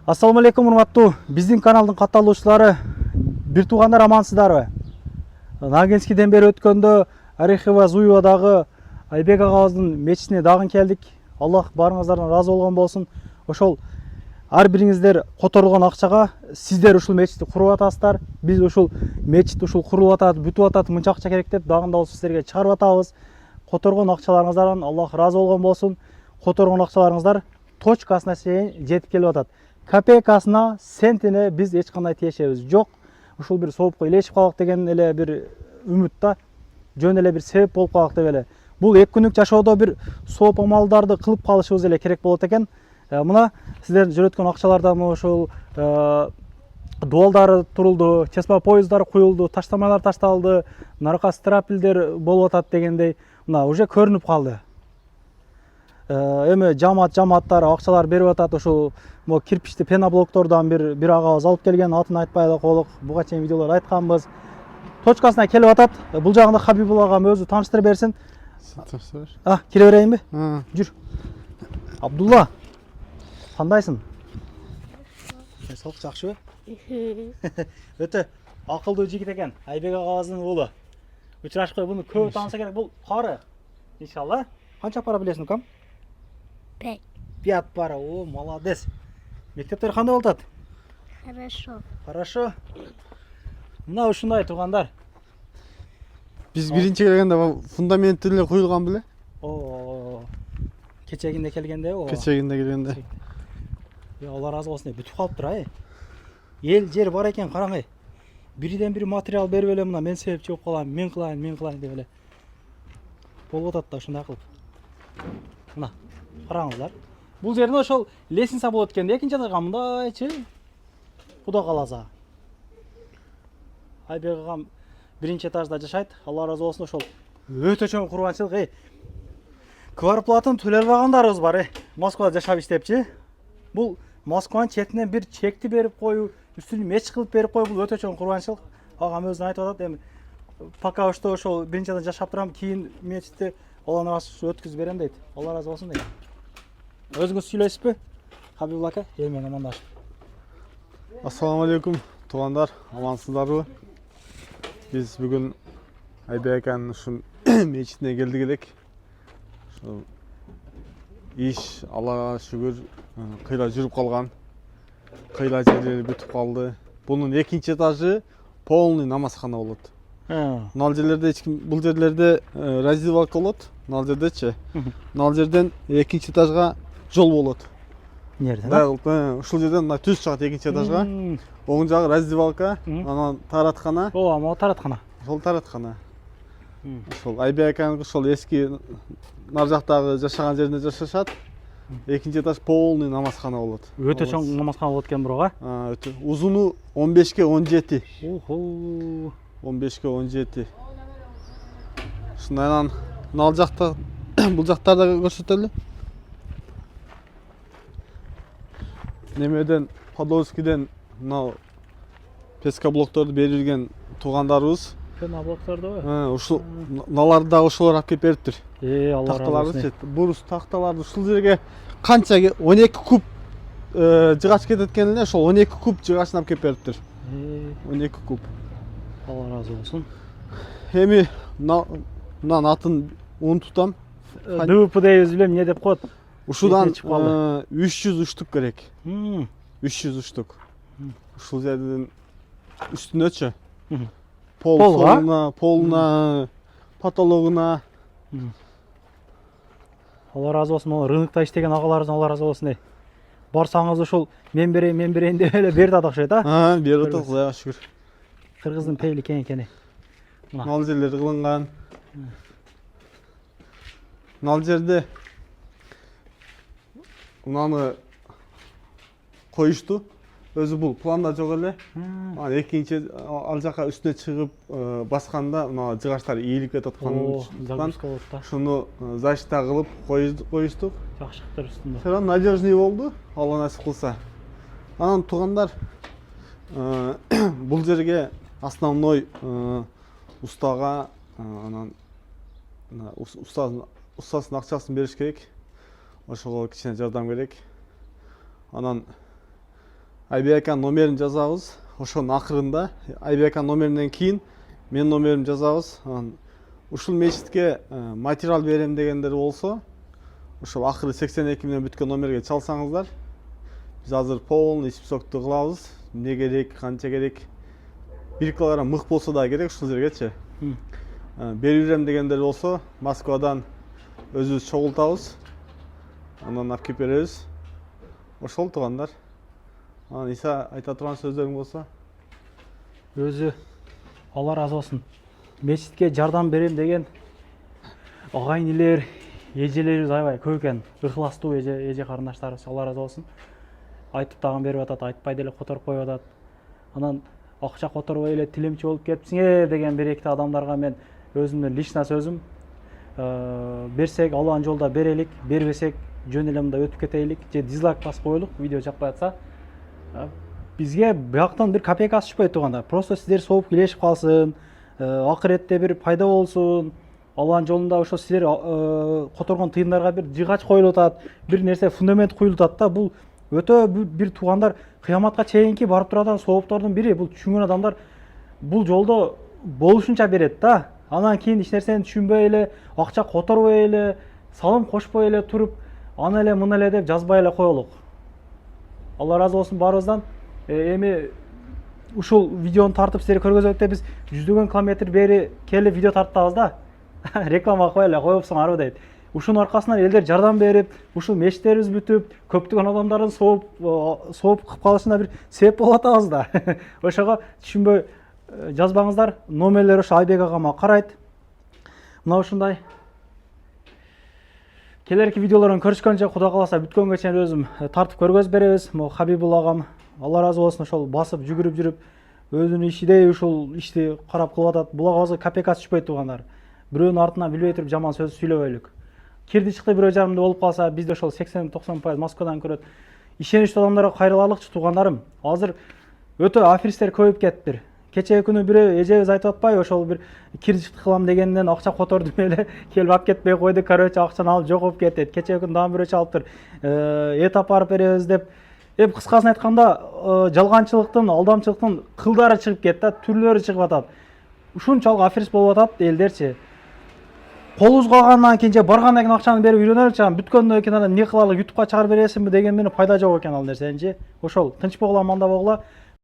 Ассаламу алейкум, урматтуу биздин каналдын катталуучулары, бир туугандар амансыздарбы? Нагинскиден бери өткөндө Орехово Зуеводагы Айбек агабыздын мечитине дагы келдик. Аллах барыңыздардан разы болгон болсун. Ошол ар бириңиздер которулган акчага сиздер ушул мечитти куруп атасыздар. Биз ушул мечит ушул курулуп атат, бүтүп атат, мынча акча керек деп дагында болсо сиздерге чыгарып атабыз. Которгон акчаларыңыздардан Аллах разы болгон болсун. Которгон акчаларыңыздар точкасына чейин жетип келип атат. Копейкасына, сентине биз эч кандай тиешебиз жок. Ушул бир соопко илешип калдык деген эле бир үмүт да, жөн эле бир себеп болуп калдык деп эле. Бул 2 күндүк жашоодо бир сооп амалдарды кылып калышыбыз эле керек болот экен. Мына сиздер жөрөткөн акчалардан ушул дуалдары турулду, чеспа поездар куюлду, таштамалар ташталды, нарка страпилдер болуп атат дегендей, мына уже көрүнүп калды. Эми жамааттар акчалар берип атат. Ушул кирпичти пеноблоктордон бир агабыз алып келген, атын айтпай эле коелук. Буга чейин видеолордо айтканбыз. Точкасына келип атат. Бул жагында Хабибулла агам өзү тааныштырып берсин. Кире берейинби? Жүр. Абдулла, кандайсың? Жакшыбы? Өтө акылдуу жигит экен. Айбек агабыздын уулу. Учурашкы буну көп тааныса керек. Бул кары. Иншалла. Канча пара билесиң, кам? 5 пара. О, молодец. Мектептер кандай болуп атат? Хорошо. Мына ушундай туугандар. Биз биринчи келгенде фундамент эле куюлган беле? Кечегинде келгенде, Кечегинде келгенде. Алла разы болсун, бүтүп калыптыр ай. Эл жер бар экен, караңай. Бириден бири материал берип эле мына мен себепчи болуп калам, мен кылайын деп эле. Болуп атат да ушундай кылып. Мына, караңыздар. Бул жерде ошол лестница болот экен, экинчи этажга мындайчы. Куда каласа. Айбек агам биринчи этажда жашайт. Алла разы болсун, ошол өтө чоң курманчылык. Квартплатын төлөй албагандарыбыз бар, Москвада жашап иштепчи. Бул Москванын четинен бир чекти берип коюу, үстүн меч кылып берип коюу, бул өтө чоң курманчылык. Агам өзү айтып атат, эми пока ошол биринчи этажда жашап турам, кийин мечитти Алланын ачып өткүзүп берем дейт. Алла разы болсун дейт. Өзүңүз сүйлөйсүзбү? Хабибулла ака, эл менен амандашып. Ассаламу алейкум, туугандар, амансыздарбы? Биз бүгүн Айбек аканын ушул мечитине келдик элек. Ушул иш Аллага шүгүр кыйла жүрүп калган. Кыйла жерлери бүтүп калды. Бунун экинчи этажы полный намазхана болот. Мына жерлерде бул жерлерде раздевалка болот. Мына жердечи. Мына жерден экинчи этажга жол болот. Нерде? Ушул жерден мына түз чыгат экинчи этажга. Оң жагы раздевалка, анан тараткана. Ама тараткана. Ошол тараткана. Ошол Айбек аканын ошол эски нар жактагы жашаган жеринде жашашат. Экинчи этаж полный намазхана болот. Өтө чоң намазхана болот экен бирок, өтө. Узуну 15ке 17. Охо. 15ке 17. Ушундай анан мына жакта бул жактарда көрсөтөлү. Немеден Подольскиден мына пескоблокторду берилген туугандарыбыз. Пеноблоктордубу? Ушул мыналарды да ошолор алып келип бериптир. Алла разы болсун. Бурус такталарды ушул жерге канча 12 куб жыгач кетет экен эле, ошол 12 куб жыгачын алып келип бериптир. 12 куб. Алла разы болсун. Эми мынанын атын унутутам. ДВП дейбиз билем, эмне деп коет? Ушудан 300 штук керек. 300 штук. Ушул жерден үстүнөчү. Полуна, потологуна. Алла разы болсун, рынокто иштеген агаларыбыздан Алла разы болсун. Барсаңыз ушул мен берейин деп эле берди окшойт, берип атат, Кудайга шүгүр. Кыргыздын пейли кең экени. Мына жерлери кылынган. Мына жерде мынаны коюшту. Өзү бул планда жок эле. Анан экинчи ал жака үстүнө чыгып басканда мына жыгачтар ийилип кетип аткан. Шуну защита кылып коюштук. Жакшыктыр үстүндө. Все равно надежный болду, Алла насип кылса. Анан туугандар, бул жерге основной устага анан устасынын акчасын бериш керек. Ошого кичине жардам керек. Анан Айбек аканын номерин жазабыз. Ошонун акырында Айбек аканын номеринен кийин менин номеримди жазабыз. Ушул мечитке материал берем дегендер болсо, ошол акыры 82 менен бүткөн номерге чалсаңыздар, биз азыр полный списокту кылабыз. Эмне керек, канча керек, 1 килограмм мык болсо да керек ушул жергечи. Берип берем дегендер болсо, Москвадан өзүбүз чогултабыз. Андан алып келип беребиз. Ошол туугандар. Иса айта турган сөздөрүң болсо? Өзү Алла разы болсун. Мечитке жардам берем деген агайын элер, эжелерибиз аябай көп экен. Ыхластуу эже карындаштарыбыз, Алла разы болсун. Айтып дагы берип атат, айтпай деле которуп коюп атат. Анан акча которбой эле тилемчи болуп кетипсиңер деген бир экти адамдарга мен өзүмдүн лично сөзүм. Берсек Алланын жолунда берелик, бербесек жөн эле мында өтүп кетейлик, же дизлайк басып коелук, видео жакпай атса. Бизге бияктан бир копейкасы түшпөйт туугандар. Просто сиздер сооп килешип калсын, акыретте бир пайда болсун. Алланын жолунда ошо силер которгон тыйындарга бир жыгач коюлуп атат, бир нерсе фундамент куюлуп атат да. Бул өтө бир туугандар кыяматка чейинки барып турган сооптордун бири. Бул түшүнгөн адамдар бул жолдо болушунча берет да. Анан кийин эч нерсени түшүнбөй эле, акча которбой эле, салым кошпой эле туруп, аны эле мына эле деп жазбай эле коелук. Алла разы болсун баарыбыздан. Эми ушул видеону тартып силерге көргөзөт деп биз 100 километр бери келип видео тарттабыз да. Реклама кой эле, коюпсуңарбы дейт. Ушунун аркасынан элдер жардам берип, ушул мечиттерибиз бүтүп, көптөгөн адамдардын сооп кылып калышына бир себеп болуп атабыз да. Ошого түшүнбөй жазбаңыздар. Номерлер ошо Айбек агама карайт. Мына ушундай. Келерки видеолорун көрүшкөнчө Кудай кааласа бүткөнгө чейин өзүм тартып көргөзүп беребиз. Могу Хабибул агам, Алла разы болсун, ошол басып жүгүрүп жүрүп өзүнүн ишидей ушул ишти карап кылып атат. Булагыбызга копейкасы түшпөйт туугандар. Бирөөнүн артынан билбей туруп жаман сөз сүйлөбөйлүк. Кирди чыкты бирөө жарымда болуп калса, бизде ошол 80-90% Москвадан көрөт. Ишеничтүү адамдарга кайрыларлыкчы туугандарым. Азыр өтө аферистер көбөйүп кетиптир. Кечээ күнү бирөө эжебиз айтып атпайбы, ошол бир кирди чыкты кылам дегенден акча котордум эле, келип алып кетпей койду, короче акчаны алып жогоп кетти. Кечээ күнү дагы бирөө чалыптыр. Эт апарып беребиз деп. Кыскасын айтканда, жалганчылыктын, алдамчылыктын кылдары чыгып кетти да, түрлөрү чыгып атат. Ушунчалык аферист болуп атат элдерчи. Колубузга алгандан кийин же баргандан кийин акчаны берип үйрөнөлүк чаган, бүткөндөн кийин анан эмне кылалык, ютубка чыгарып бересиңби деген менен пайда жок экен ал нерсеничи. Ошол тынч болгула, манда болгула.